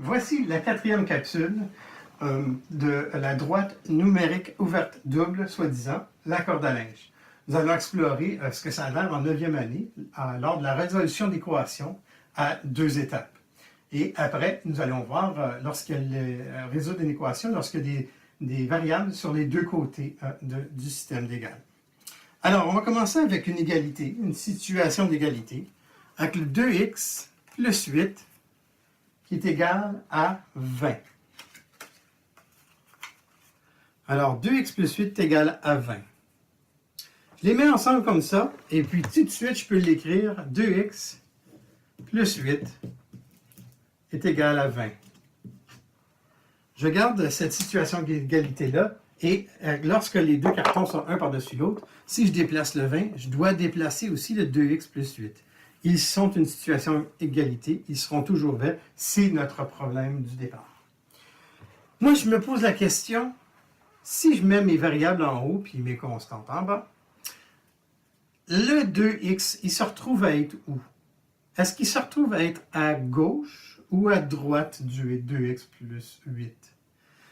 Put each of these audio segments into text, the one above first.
Voici la quatrième capsule de la droite numérique ouverte double, soi-disant, la corde à linge. Nous allons explorer ce que ça a l'air en 9e année lors de la résolution d'équations à 2 étapes. Et après, nous allons voir lorsqu'il résoudre une équation, lorsqu'il y a des variables sur les deux côtés du système d'égal. Alors, on va commencer avec une égalité, une situation d'égalité, avec le 2x plus 8 qui est égal à 20. Alors, 2x plus 8 est égal à 20. Je les mets ensemble comme ça, et puis tout de suite, je peux l'écrire 2x plus 8 est égal à 20. Je garde cette situation d'égalité-là, et lorsque les deux cartons sont un par-dessus l'autre, si je déplace le 20, je dois déplacer aussi le 2x plus 8. Ils sont une situation d'égalité, ils seront toujours verts, c'est notre problème du départ. Moi, je me pose la question, si je mets mes variables en haut, puis mes constantes en bas, le 2x, il se retrouve à être où? Est-ce qu'il se retrouve à être à gauche ou à droite du 2x plus 8?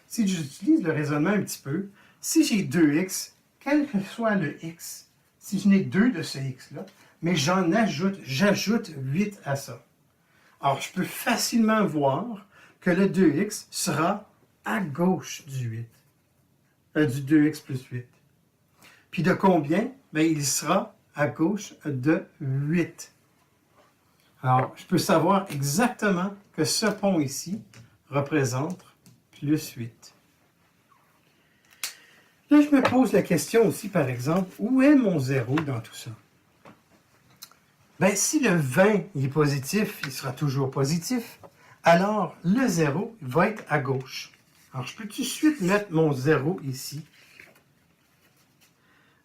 Si j'utilise le raisonnement un petit peu, si j'ai 2x, quel que soit le x, si je n'ai 2 de ce x-là, mais j'ajoute 8 à ça. Alors, je peux facilement voir que le 2x sera à gauche du 2x plus 8. Puis de combien? Bien, il sera à gauche de 8. Alors, je peux savoir exactement que ce pont ici représente plus 8. Là, je me pose la question aussi, par exemple, où est mon 0 dans tout ça? Bien, si le 20 est positif, il sera toujours positif. Alors, le 0 va être à gauche. Alors, je peux tout de suite mettre mon 0 ici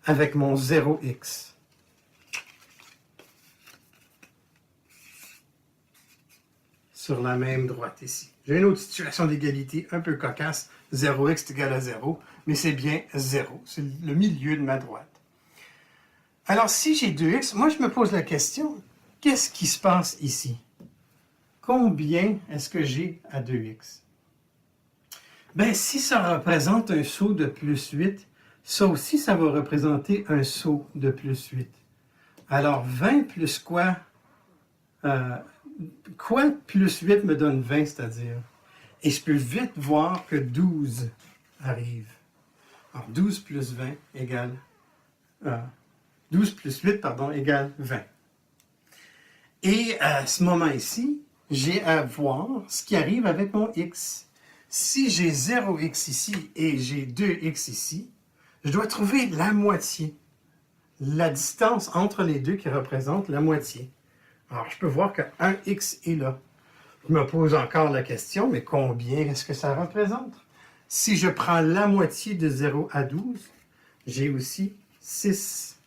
avec mon 0x. Sur la même droite ici. J'ai une autre situation d'égalité un peu cocasse. 0x est égal à 0, mais c'est bien 0. C'est le milieu de ma droite. Alors, si j'ai 2x, moi, je me pose la question, qu'est-ce qui se passe ici? Combien est-ce que j'ai à 2x? Bien, si ça représente un saut de plus 8, ça aussi, ça va représenter un saut de plus 8. Alors, 20 plus quoi? Quoi plus 8 me donne 20, c'est-à-dire? Et je peux vite voir que 12 arrive. Alors, 12 plus 20 égale... 12 plus 8, pardon, égale 20. Et à ce moment ici, j'ai à voir ce qui arrive avec mon x. Si j'ai 0x ici et j'ai 2x ici, je dois trouver la moitié. La distance entre les deux qui représente la moitié. Alors, je peux voir que 1x est là. Je me pose encore la question, mais combien est-ce que ça représente? Si je prends la moitié de 0 à 12, j'ai aussi 6.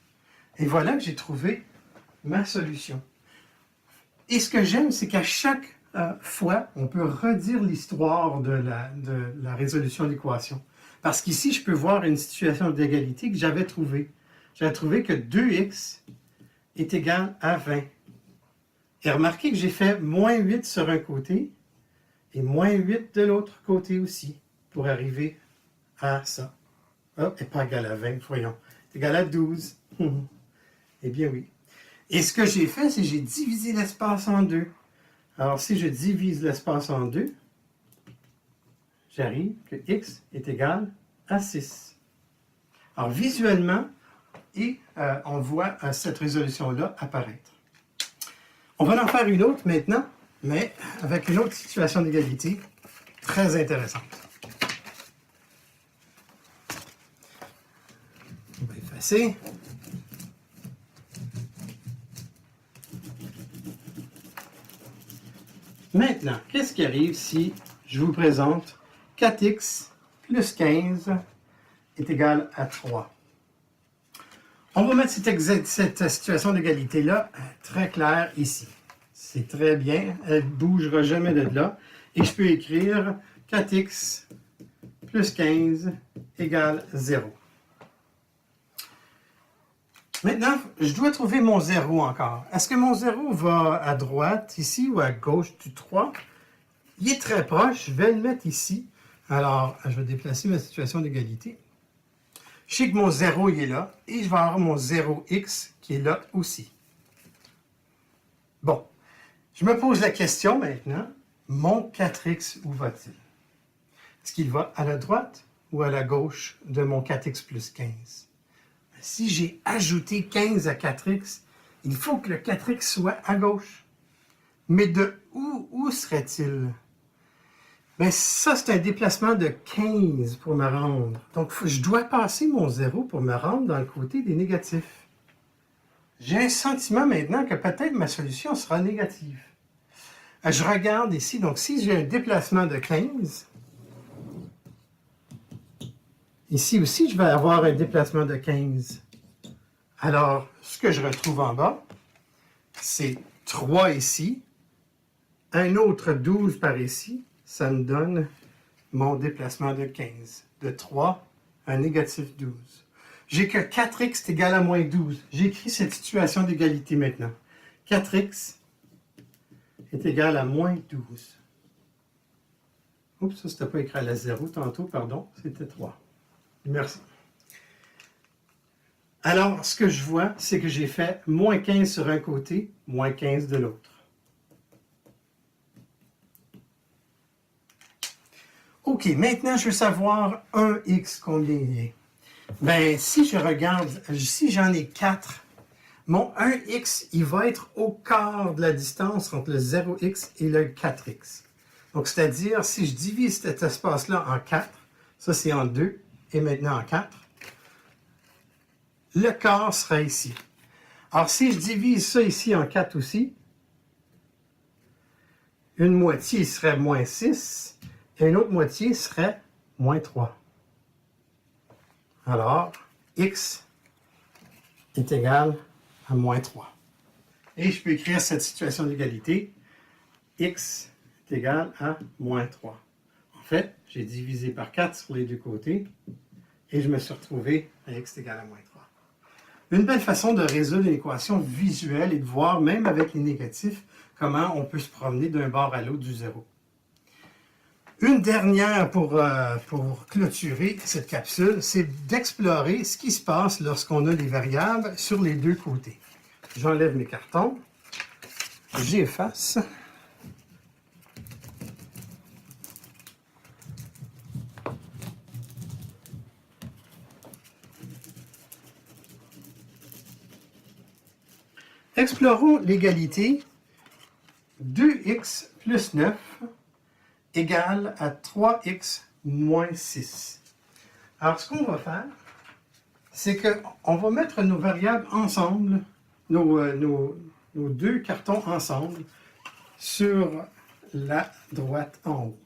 Et voilà que j'ai trouvé ma solution. Et ce que j'aime, c'est qu'à chaque fois, on peut redire l'histoire de la résolution de l'équation. Parce qu'ici, je peux voir une situation d'égalité que j'avais trouvée. J'avais trouvé que 2x est égal à 20. Et remarquez que j'ai fait moins 8 sur un côté et moins 8 de l'autre côté aussi pour arriver à ça. Oh, et pas égal à 20, voyons. C'est égal à 12. Eh bien oui. Et ce que j'ai fait, c'est que j'ai divisé l'espace en deux. Alors, si je divise l'espace en deux, j'arrive que x est égal à 6. Alors, visuellement, on voit cette résolution-là apparaître. On va en faire une autre maintenant, mais avec une autre situation d'égalité très intéressante. On va effacer. Maintenant, qu'est-ce qui arrive si je vous présente 4x plus 15 est égal à 3? On va mettre cette situation d'égalité-là très claire ici. C'est très bien, elle ne bougera jamais de là. Et je peux écrire 4x plus 15 égale 0. Maintenant, je dois trouver mon 0 encore. Est-ce que mon 0 va à droite ici ou à gauche du 3? Il est très proche, je vais le mettre ici. Alors, je vais déplacer ma situation d'égalité. Je sais que mon 0 il est là, et je vais avoir mon 0x qui est là aussi. Bon, je me pose la question maintenant, mon 4x, où va-t-il? Est-ce qu'il va à la droite ou à la gauche de mon 4x plus 15? Si j'ai ajouté 15 à 4x, il faut que le 4x soit à gauche. Mais de où serait-il? Bien, ça, c'est un déplacement de 15 pour me rendre. Donc, je dois passer mon 0 pour me rendre dans le côté des négatifs. J'ai un sentiment maintenant que peut-être ma solution sera négative. Je regarde ici, donc si j'ai un déplacement de 15, ici aussi, je vais avoir un déplacement de 15. Alors, ce que je retrouve en bas, c'est 3 ici, un autre 12 par ici, ça me donne mon déplacement de 15. De 3 à négatif 12. J'ai que 4x est égal à moins 12. J'écris cette situation d'égalité maintenant. 4x est égal à moins 12. Oups, ça, c'était pas écrit à la 0 tantôt, pardon, c'était 3. Merci. Alors, ce que je vois, c'est que j'ai fait moins 15 sur un côté, moins 15 de l'autre. OK, maintenant, je veux savoir 1x, combien il est. Bien, si je regarde, si j'en ai 4, mon 1x, il va être au quart de la distance entre le 0x et le 4x. Donc, c'est-à-dire, si je divise cet espace-là en 4, ça c'est en 2, et maintenant en 4, le quart sera ici. Alors, si je divise ça ici en 4 aussi, une moitié serait moins 6, et une autre moitié serait moins 3. Alors, x est égal à moins 3. Et je peux écrire cette situation d'égalité. X est égal à moins 3. En fait, j'ai divisé par 4 sur les deux côtés et je me suis retrouvé à x est égal à moins 3. Une belle façon de résoudre une équation visuelle et de voir, même avec les négatifs, comment on peut se promener d'un bord à l'autre du zéro. Une dernière pour clôturer cette capsule, c'est d'explorer ce qui se passe lorsqu'on a des variables sur les deux côtés. J'enlève mes cartons, j'efface. Explorons l'égalité 2x plus 9 égale à 3x moins 6. Alors, ce qu'on va faire, c'est qu'on va mettre nos variables ensemble, nos deux cartons ensemble, sur la droite en haut.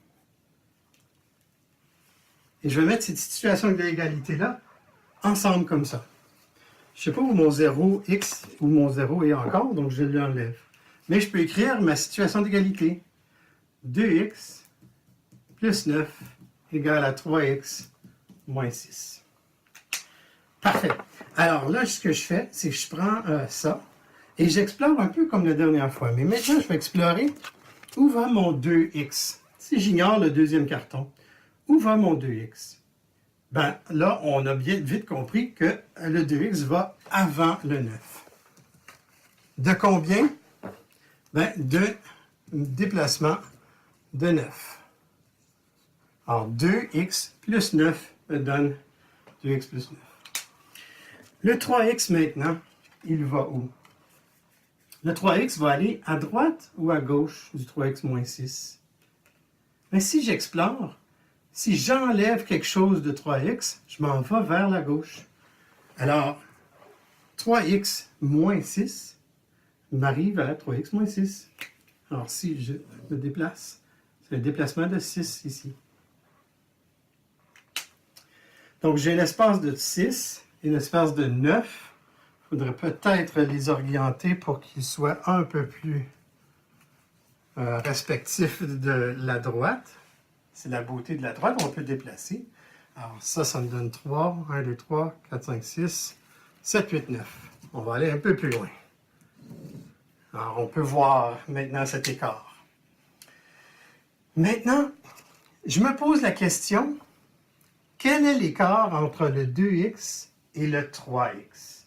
Et je vais mettre cette situation d'égalité-là ensemble comme ça. Je ne sais pas où mon 0x ou mon 0 est encore, donc je l'enlève. Mais je peux écrire ma situation d'égalité. 2x plus 9 égale à 3x moins 6. Parfait. Alors là, ce que je fais, c'est que je prends ça et j'explore un peu comme la dernière fois. Mais maintenant, je vais explorer où va mon 2x. Si j'ignore le deuxième carton, où va mon 2x? Ben là, on a bien vite compris que le 2x va avant le 9. De combien? Ben, de déplacement de 9. Alors, 2x plus 9 me donne 2x plus 9. Le 3x maintenant, il va où? Le 3x va aller à droite ou à gauche du 3x moins 6? Mais si j'explore, si j'enlève quelque chose de 3x, je m'en vais vers la gauche. Alors, 3x moins 6 m'arrive à 3x moins 6. Alors, si je me déplace, c'est le déplacement de 6 ici. Donc, j'ai l'espace de 6 et l'espace de 9. Il faudrait peut-être les orienter pour qu'ils soient un peu plus respectifs de la droite. C'est la beauté de la droite, on peut déplacer. Alors ça me donne 3, 1, 2, 3, 4, 5, 6, 7, 8, 9. On va aller un peu plus loin. Alors on peut voir maintenant cet écart. Maintenant, je me pose la question, quel est l'écart entre le 2x et le 3x?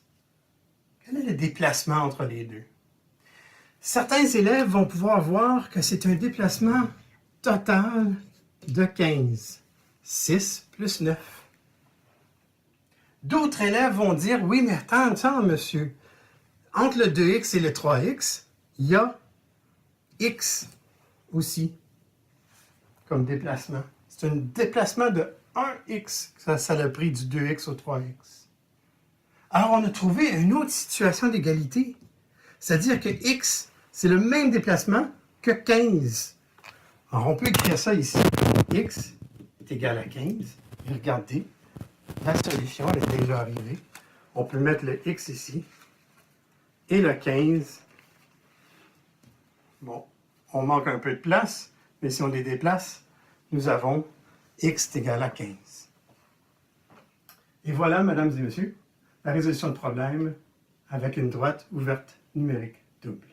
Quel est le déplacement entre les deux? Certains élèves vont pouvoir voir que c'est un déplacement total de 15. 6 plus 9. D'autres élèves vont dire, oui, mais attends, monsieur. Entre le 2x et le 3x, il y a x aussi comme déplacement. C'est un déplacement de 1x, ça le prix du 2x au 3x. Alors, on a trouvé une autre situation d'égalité. C'est-à-dire que x, c'est le même déplacement que 15. Alors, on peut écrire ça ici. X est égal à 15. Et regardez, la solution, elle est déjà arrivée. On peut mettre le x ici. Et le 15. Bon, on manque un peu de place, mais si on les déplace, nous avons x est égal à 15. Et voilà, mesdames et messieurs, la résolution de problème avec une droite ouverte numérique double.